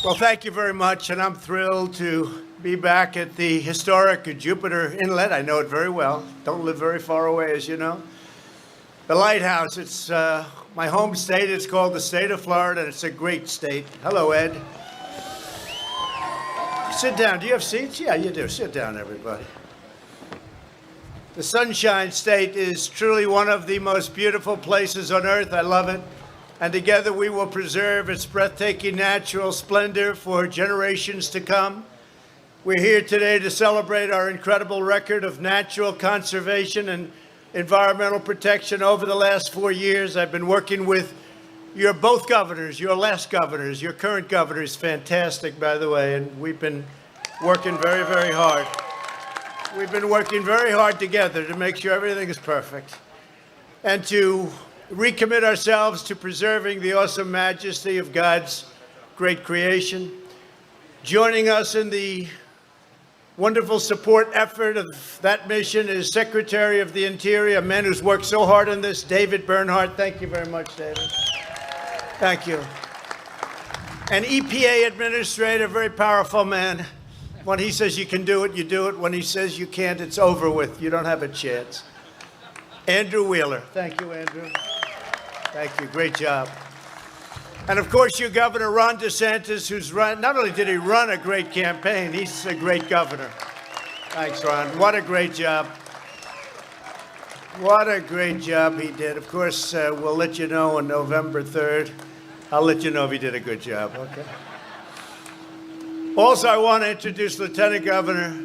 Well, thank you very much, and I'm thrilled to be back at the historic Jupiter Inlet. I know it very well. Don't live very far away, as you know. The lighthouse, it's my home state. It's called the state of Florida, and it's a great state. Hello, Ed. Sit down. Do you have seats? Yeah, you do. Sit down, everybody. The Sunshine State is truly one of the most beautiful places on earth. I love it. And together we will preserve its breathtaking natural splendor for generations to come. We're here today to celebrate our incredible record of natural conservation and environmental protection over the last 4 years. I've been working with your both governors, your last governors. Your current governor is fantastic, by the way, and we've been working very, very hard. We've been working very hard together to make sure everything is perfect and to recommit ourselves to preserving the awesome majesty of God's great creation. Joining us in the wonderful support effort of that mission is Secretary of the Interior, a man who's worked so hard on this, David Bernhardt. Thank you very much, David. Thank you. An EPA Administrator, very powerful man. When he says you can do it, you do it. When he says you can't, it's over with. You don't have a chance. Andrew Wheeler. Thank you, Andrew. Thank you. Great job. And of course, your Governor, Ron DeSantis, who's run, not only did he run a great campaign, he's a great governor. Thanks, Ron. What a great job. What a great job he did. Of course, we'll let you know on November 3rd. I'll let you know if he did a good job, okay? Also, I want to introduce Lieutenant Governor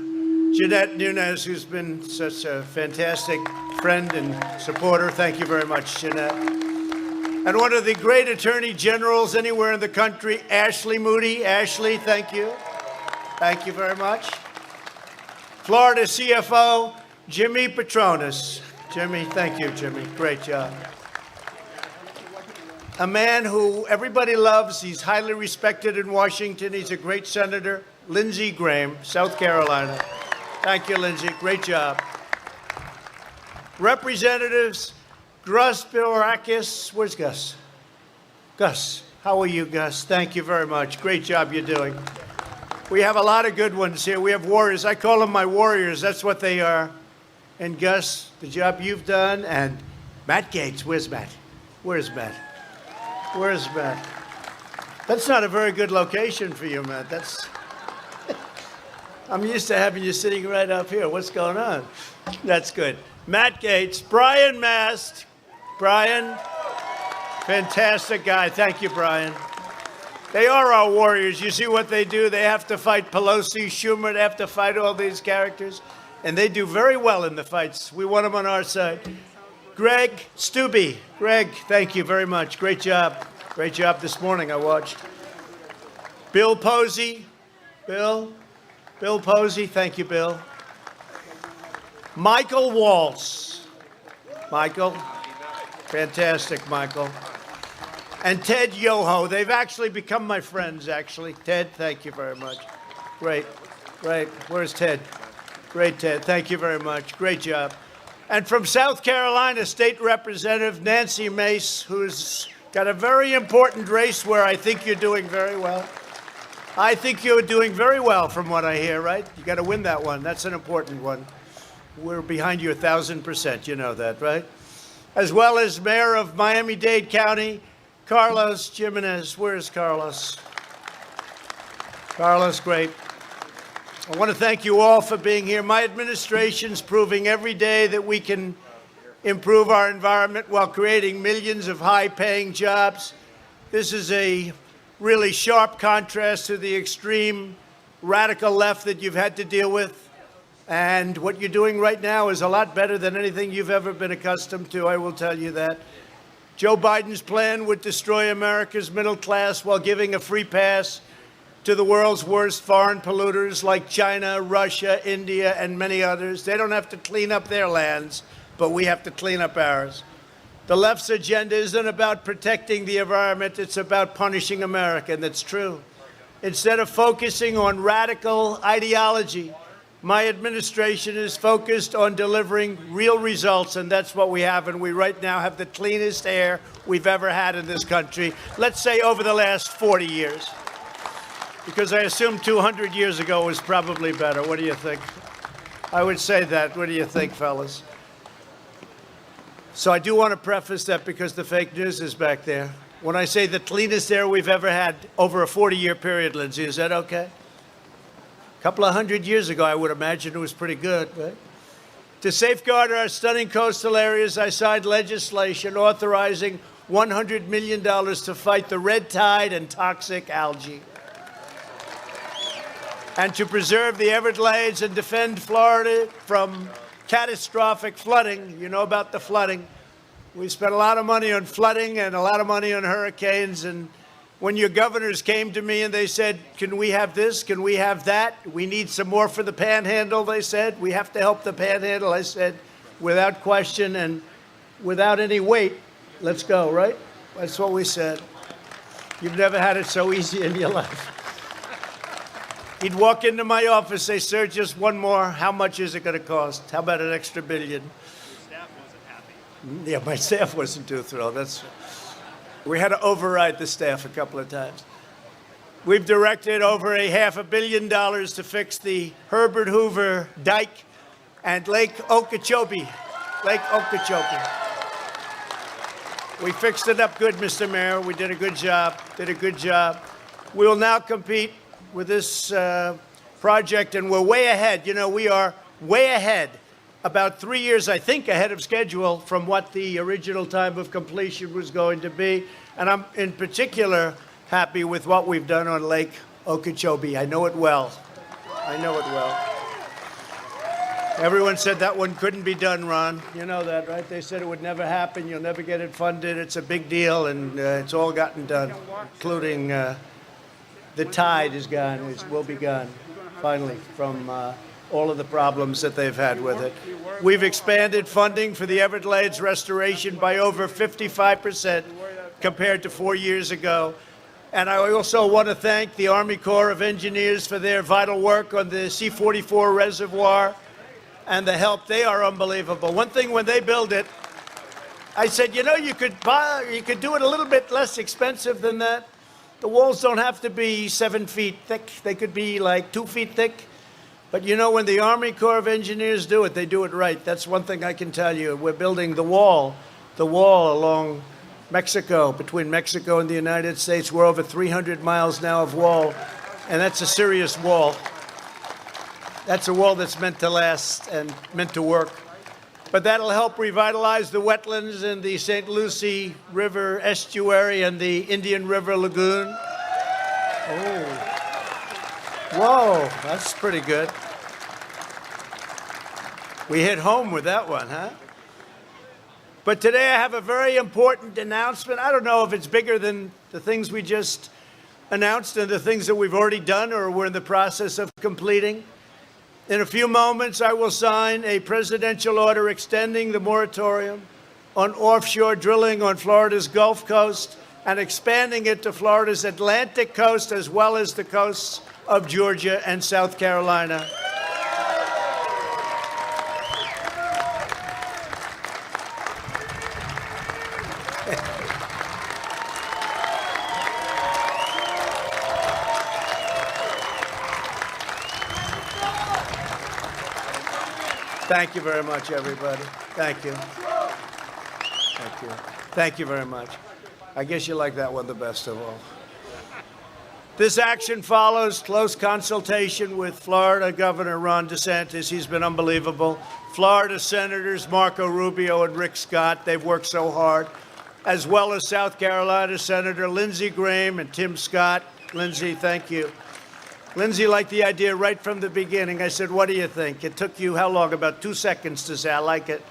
Jeanette Nunez, who's been such a fantastic friend and supporter. Thank you very much, Jeanette. And one of the great attorney generals anywhere in the country, Ashley Moody. Ashley, thank you. Thank you very much. Florida CFO, Jimmy Patronis. Jimmy, thank you, Jimmy. Great job. A man who everybody loves. He's highly respected in Washington. He's a great senator, Lindsey Graham, South Carolina. Thank you, Lindsey. Great job. Representatives, Gus Bilarakis. Where's Gus? Gus, how are you, Gus? Thank you very much. Great job you're doing. We have a lot of good ones here. We have warriors. I call them my warriors. That's what they are. And Gus, the job you've done. And Matt Gaetz. Where's Matt? Where's Matt? Where's Matt? That's not a very good location for you, Matt. That's. I'm used to having you sitting right up here. What's going on? That's good. Matt Gaetz, Brian Mast. Brian, fantastic guy. Thank you, Brian. They are our warriors. You see what they do? They have to fight Pelosi, Schumer. They have to fight all these characters. And they do very well in the fights. We want them on our side. Greg Stubbe. Greg, thank you very much. Great job. Great job this morning, I watched. Bill Posey. Bill Posey. Thank you, Bill. Michael Waltz. Michael. Fantastic, Michael. And Ted Yoho. They've actually become my friends, actually. Ted, thank you very much. Great. Great. Where's Ted? Great, Ted. Thank you very much. Great job. And from South Carolina, State Representative Nancy Mace, who's got a very important race where I think you're doing very well. I think you're doing very well from what I hear, right? You got to win that one. That's an important one. We're behind you 1,000%. You know that, right? As well as Mayor of Miami-Dade County, Carlos Jimenez. Where's Carlos? Carlos, great. I want to thank you all for being here. My administration's proving every day that we can improve our environment while creating millions of high-paying jobs. This is a really sharp contrast to the extreme radical left that you've had to deal with. And what you're doing right now is a lot better than anything you've ever been accustomed to, I will tell you that. Joe Biden's plan would destroy America's middle class while giving a free pass to the world's worst foreign polluters like China, Russia, India, and many others. They don't have to clean up their lands, but we have to clean up ours. The left's agenda isn't about protecting the environment, it's about punishing America, and that's true. Instead of focusing on radical ideology, my administration is focused on delivering real results, and that's what we have. And we right now have the cleanest air we've ever had in this country, let's say over the last 40 years. because I assume 200 years ago was probably better. What do you think? I would say that. What do you think, fellas? So I do want to preface that because the fake news is back there. When I say the cleanest air we've ever had over a 40-year period, Lindsay, is that okay? A couple of hundred years ago, I would imagine it was pretty good, right? To safeguard our stunning coastal areas, I signed legislation authorizing $100 million to fight the red tide and toxic algae, and to preserve the Everglades and defend Florida from catastrophic flooding. You know about the flooding. We spent a lot of money on flooding and a lot of money on hurricanes. And when your governors came to me and they said, can we have this? Can we have that? We need some more for the panhandle, they said. We have to help the panhandle. I said, without question and without any weight, let's go, right? That's what we said. You've never had it so easy in your life. He'd walk into my office, say, sir, just one more. How much is it going to cost? How about an extra $1 billion? Staff wasn't happy. Yeah, my staff wasn't too thrilled. We had to override the staff a couple of times. We've directed over $500 million to fix the Herbert Hoover Dike and Lake Okeechobee. We fixed it up good, Mr. Mayor. We did a good job. We will now compete with this project, and we're way ahead. You know, we are way ahead, about 3 years, I think, ahead of schedule from what the original time of completion was going to be. And I'm in particular happy with what we've done on Lake Okeechobee. I know it well. Everyone said that one couldn't be done, Ron. You know that, right? They said it would never happen. You'll never get it funded. It's a big deal, and it's all gotten done, including the tide is gone. It will be gone, finally, from all of the problems that they've had with it. We've expanded funding for the Everglades restoration by over 55% compared to 4 years ago. And I also want to thank the Army Corps of Engineers for their vital work on the C-44 reservoir and the help. They are unbelievable. One thing, when they build it, I said, you know, you could do it a little bit less expensive than that. The walls don't have to be 7 feet thick. They could be like 2 feet thick. But you know, when the Army Corps of Engineers do it, they do it right. That's one thing I can tell you. We're building the wall along Mexico, between Mexico and the United States. We're over 300 miles now of wall, and that's a serious wall. That's a wall that's meant to last and meant to work. But that'll help revitalize the wetlands in the St. Lucie River estuary and the Indian River Lagoon. Oh, whoa, that's pretty good. We hit home with that one, huh? But today I have a very important announcement. I don't know if it's bigger than the things we just announced and the things that we've already done or we're in the process of completing. In a few moments, I will sign a presidential order extending the moratorium on offshore drilling on Florida's Gulf Coast and expanding it to Florida's Atlantic coast as well as the coasts of Georgia and South Carolina. Thank you very much, everybody. Thank you. Thank you. Thank you very much. I guess you like that one the best of all. This action follows close consultation with Florida Governor Ron DeSantis. He's been unbelievable. Florida Senators Marco Rubio and Rick Scott, they've worked so hard, as well as South Carolina Senator Lindsey Graham and Tim Scott. Lindsey, thank you. Lindsey liked the idea right from the beginning. I said, what do you think? It took you how long? About 2 seconds to say, I like it.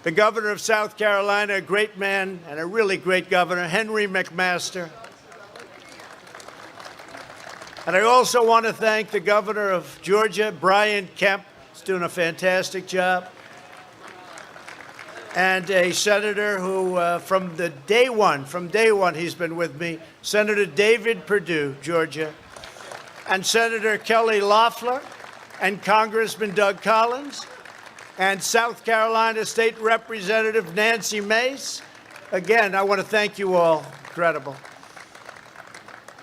The governor of South Carolina, a great man and a really great governor, Henry McMaster. And I also want to thank the governor of Georgia, Brian Kemp. He's doing a fantastic job. And a senator who, from day one, he's been with me, Senator David Perdue, Georgia. And Senator Kelly Loeffler, and Congressman Doug Collins, and South Carolina State Representative Nancy Mace. Again, I want to thank you all. Incredible.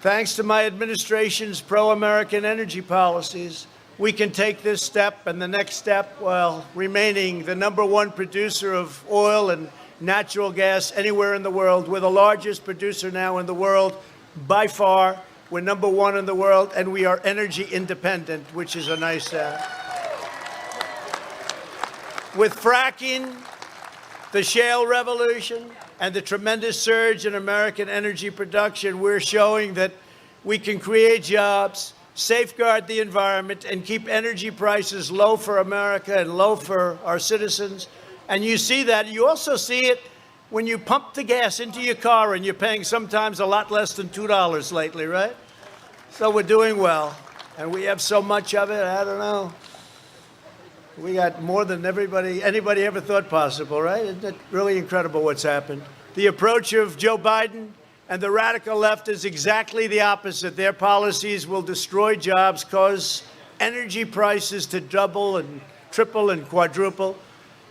Thanks to my administration's pro-American energy policies, we can take this step and the next step while remaining the #1 producer of oil and natural gas anywhere in the world. We're the largest producer now in the world by far. We're #1 in the world, and we are energy independent, which is a nice With fracking, the shale revolution, and the tremendous surge in American energy production, we're showing that we can create jobs, safeguard the environment, and keep energy prices low for America and low for our citizens. And you see that. You also see it when you pump the gas into your car and you're paying sometimes a lot less than $2 lately, right? So we're doing well. And we have so much of it, I don't know. We got more than anybody ever thought possible, right? Isn't it really incredible what's happened? The approach of Joe Biden and the radical left is exactly the opposite. Their policies will destroy jobs, cause energy prices to double and triple and quadruple,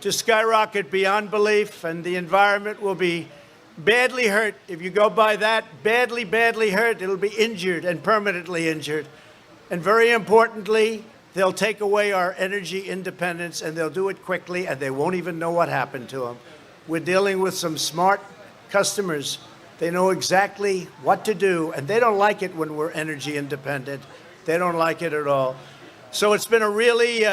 to skyrocket beyond belief, and the environment will be badly hurt. If you go by that, badly, badly hurt, it'll be injured and permanently injured. And very importantly, they'll take away our energy independence, and they'll do it quickly, and they won't even know what happened to them. We're dealing with some smart customers. They know exactly what to do, and they don't like it when we're energy independent. They don't like it at all. So it's been a really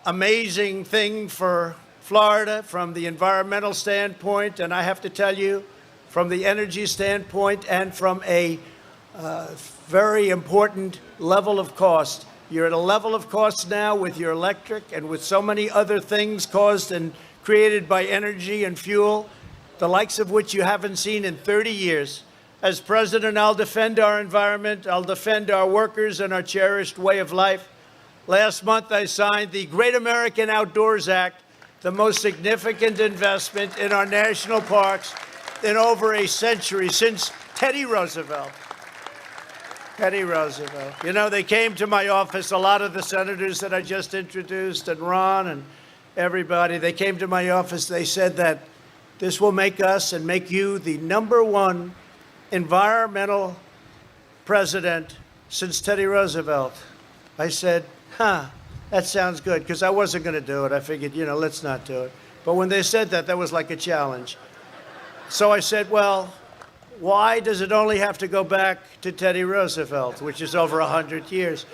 amazing thing for Florida from the environmental standpoint, and I have to tell you, from the energy standpoint and from a very important level of cost. You're at a level of cost now with your electric and with so many other things caused and created by energy and fuel, the likes of which you haven't seen in 30 years. As president, I'll defend our environment, I'll defend our workers and our cherished way of life. Last month, I signed the Great American Outdoors Act, the most significant investment in our national parks in over a century, since Teddy Roosevelt. Teddy Roosevelt. You know, they came to my office, a lot of the senators that I just introduced, and Ron and everybody, they came to my office, they said that this will make us and make you the #1 environmental president since Teddy Roosevelt. I said, that sounds good, because I wasn't going to do it. I figured, let's not do it. But when they said that, that was like a challenge. So I said, well, why does it only have to go back to Teddy Roosevelt, which is over 100 years?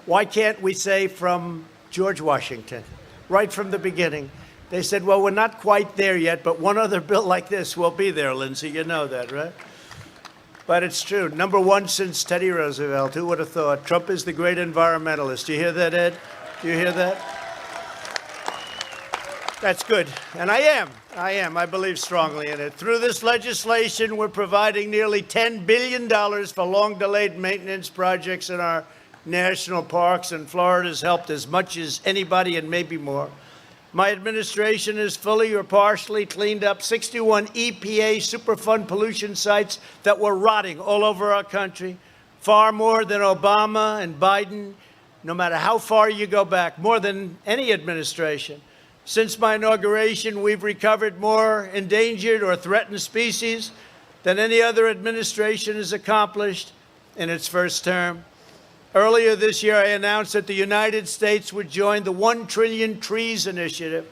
Why can't we say from George Washington, right from the beginning? They said, well, we're not quite there yet, but one other bill like this will be there, Lindsay. You know that, right? But it's true. #1 since Teddy Roosevelt. Who would have thought? Trump is the great environmentalist. Do you hear that, Ed? Do you hear that? That's good. And I am. I believe strongly in it. Through this legislation, we're providing nearly $10 billion for long-delayed maintenance projects in our national parks, and Florida's helped as much as anybody and maybe more. My administration has fully or partially cleaned up 61 EPA Superfund pollution sites that were rotting all over our country, far more than Obama and Biden, no matter how far you go back, more than any administration. Since my inauguration, we've recovered more endangered or threatened species than any other administration has accomplished in its first term. Earlier this year, I announced that the United States would join the 1 Trillion Trees Initiative.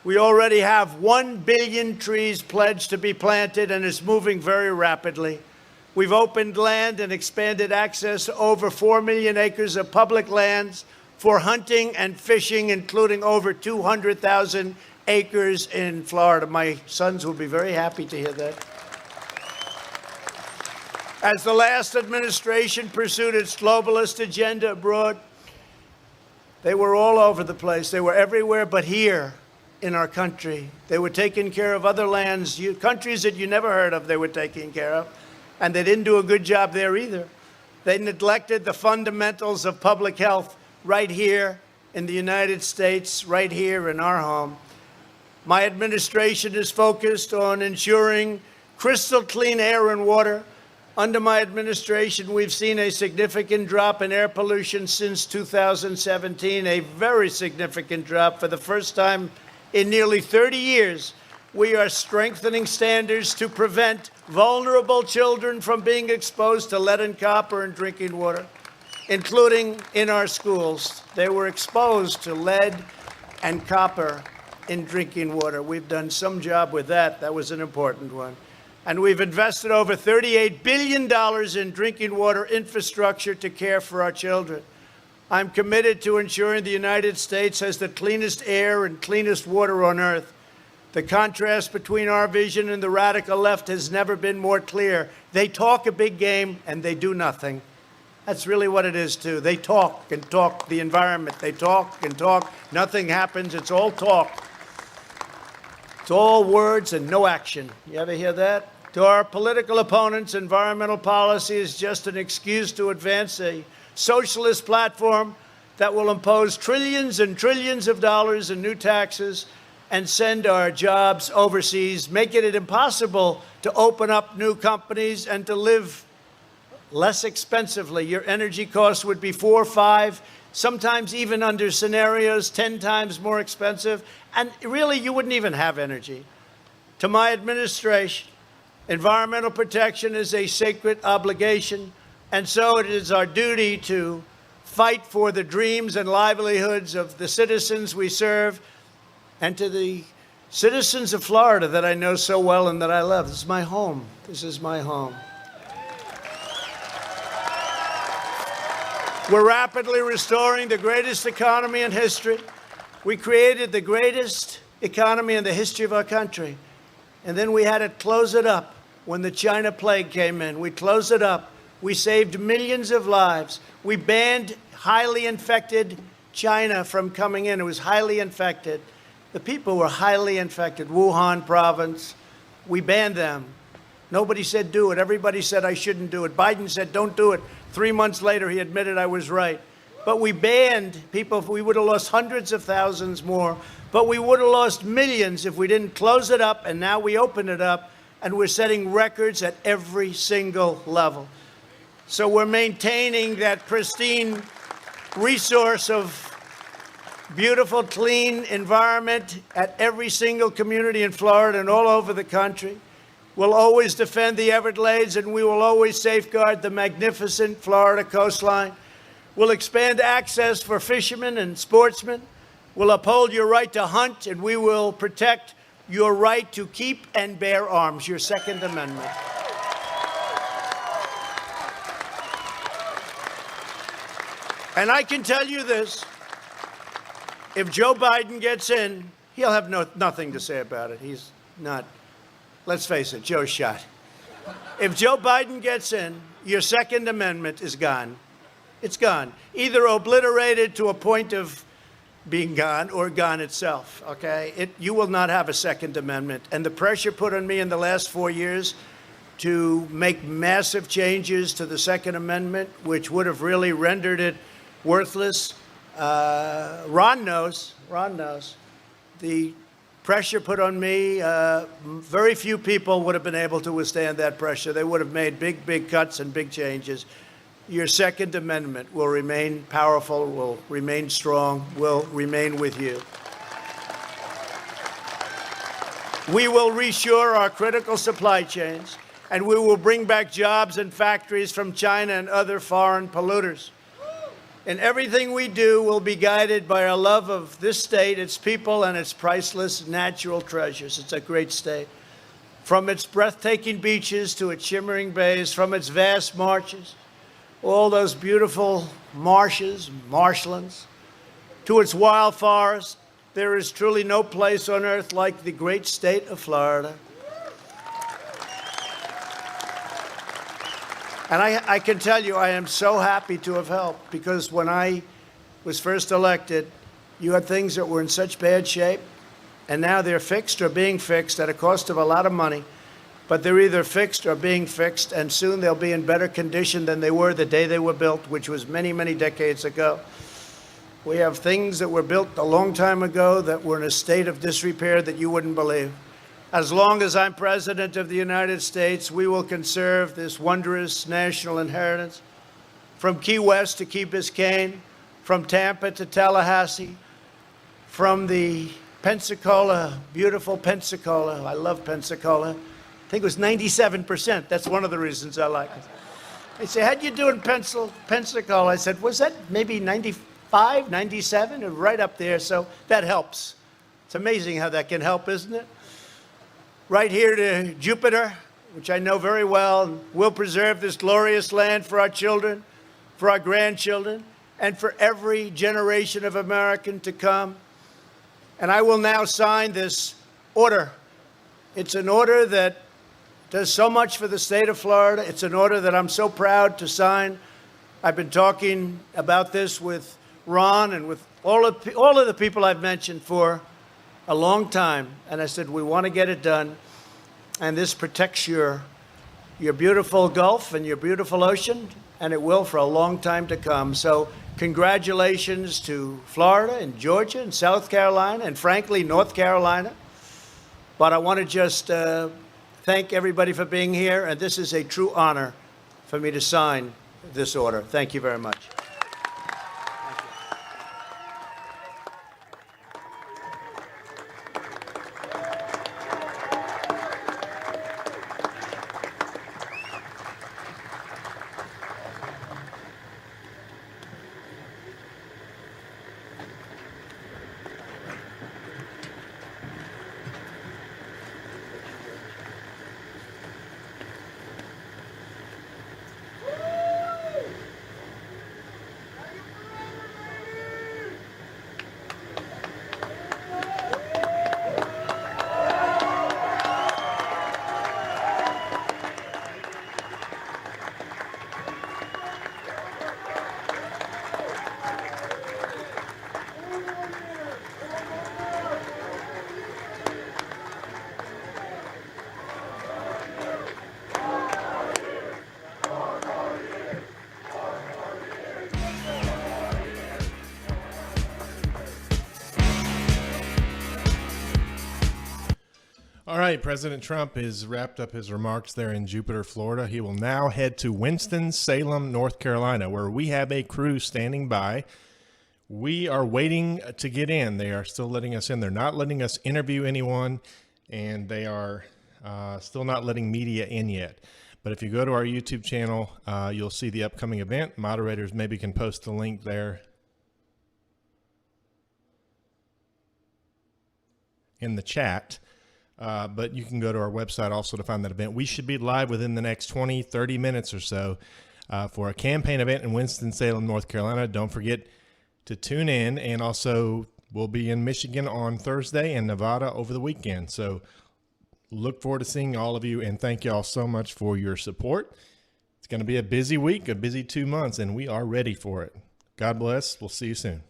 We already have 1 billion trees pledged to be planted, and it's moving very rapidly. We've opened land and expanded access to over 4 million acres of public lands for hunting and fishing, including over 200,000 acres in Florida. My sons will be very happy to hear that. As the last administration pursued its globalist agenda abroad, they were all over the place. They were everywhere but here in our country. They were taking care of other lands, countries that you never heard of, they were taking care of. And they didn't do a good job there either. They neglected the fundamentals of public health right here in the United States, right here in our home. My administration is focused on ensuring crystal clean air and water. Under my administration, we've seen a significant drop in air pollution since 2017, a very significant drop. For the first time in nearly 30 years, we are strengthening standards to prevent vulnerable children from being exposed to lead and copper in drinking water, including in our schools. They were exposed to lead and copper in drinking water. We've done some job with that. That was an important one. And we've invested over $38 billion in drinking water infrastructure to care for our children. I'm committed to ensuring the United States has the cleanest air and cleanest water on earth. The contrast between our vision and the radical left has never been more clear. They talk a big game and they do nothing. That's really what it is, too. They talk and talk the environment. They talk and talk. Nothing happens. It's all talk. It's all words and no action. You ever hear that? To our political opponents, environmental policy is just an excuse to advance a socialist platform that will impose trillions and trillions of dollars in new taxes and send our jobs overseas, making it impossible to open up new companies and to live less expensively. Your energy costs would be 4, 5, sometimes even under scenarios 10 times more expensive, and really you wouldn't even have energy. To my administration, environmental protection is a sacred obligation, and so it is our duty to fight for the dreams and livelihoods of the citizens we serve. And to the citizens of Florida that I know so well and that I love, this is my home. This is my home. We're rapidly restoring the greatest economy in history. We created the greatest economy in the history of our country. And then we had to close it up when the China plague came in. We closed it up. We saved millions of lives. We banned highly infected China from coming in. It was highly infected. The people were highly infected. Wuhan province, we banned them. Nobody said do it. Everybody said I shouldn't do it. Biden said don't do it. 3 months later, he admitted I was right. But we banned people. We would have lost hundreds of thousands more. But we would have lost millions if we didn't close it up. And now we open it up, and we're setting records at every single level. So we're maintaining that pristine resource of beautiful, clean environment at every single community in Florida and all over the country. We'll always defend the Everglades, and we will always safeguard the magnificent Florida coastline. We'll expand access for fishermen and sportsmen. We'll uphold your right to hunt, and we will protect your right to keep and bear arms, your Second Amendment. And I can tell you this. If Joe Biden gets in, he'll have nothing to say about it. He's not. Let's face it, Joe's shot. If Joe Biden gets in, your Second Amendment is gone. It's gone. Either obliterated to a point of being gone or gone itself, okay? You will not have a Second Amendment. And the pressure put on me in the last 4 years to make massive changes to the Second Amendment, which would have really rendered it worthless. Ron knows. The pressure put on me, very few people would have been able to withstand that pressure. They would have made big cuts and big changes. Your Second Amendment will remain powerful, will remain strong, will remain with you. We will reshore our critical supply chains, and we will bring back jobs and factories from China and other foreign polluters. And everything we do will be guided by our love of this state, its people, and its priceless natural treasures. It's a great state. From its breathtaking beaches to its shimmering bays, from its vast marshes, all those beautiful marshes, marshlands, to its wild forests, there is truly no place on earth like the great state of Florida. And I can tell you, I am so happy to have helped, because when I was first elected, you had things that were in such bad shape, and now they're fixed or being fixed at a cost of a lot of money. But they're either fixed or being fixed, and soon they'll be in better condition than they were the day they were built, which was many, many decades ago. We have things that were built a long time ago that were in a state of disrepair that you wouldn't believe. As long as I'm President of the United States, we will conserve this wondrous national inheritance. From Key West to Key Biscayne, from Tampa to Tallahassee, from the Pensacola, beautiful Pensacola, I love Pensacola, think it was 97%. That's one of the reasons I like it. They say, how'd you do in Pensacola? I said, was that maybe 95, 97? Or right up there, so that helps. It's amazing how that can help, isn't it? Right here to Jupiter, which I know very well, and will preserve this glorious land for our children, for our grandchildren, and for every generation of American to come. And I will now sign this order. It's an order that does so much for the state of Florida. It's an order that I'm so proud to sign. I've been talking about this with Ron and with all of the people I've mentioned for a long time. And I said, we want to get it done. And this protects your beautiful Gulf and your beautiful ocean, and it will for a long time to come. So congratulations to Florida and Georgia and South Carolina and, frankly, North Carolina. But I want to just thank everybody for being here, and this is a true honor for me to sign this order. Thank you very much. All right, President Trump has wrapped up his remarks there in Jupiter, Florida. He will now head to Winston-Salem, North Carolina, where we have a crew standing by. We are waiting to get in. They are still letting us in. They're not letting us interview anyone, and they are still not letting media in yet. But if you go to our YouTube channel, you'll see the upcoming event. Moderators maybe can post the link there in the chat. But you can go to our website also to find that event. We should be live within the next 20, 30 minutes or so for a campaign event in Winston-Salem, North Carolina. Don't forget to tune in. And also, we'll be in Michigan on Thursday and Nevada over the weekend. So look forward to seeing all of you. And thank you all so much for your support. It's going to be a busy week, a busy 2 months, and we are ready for it. God bless. We'll see you soon.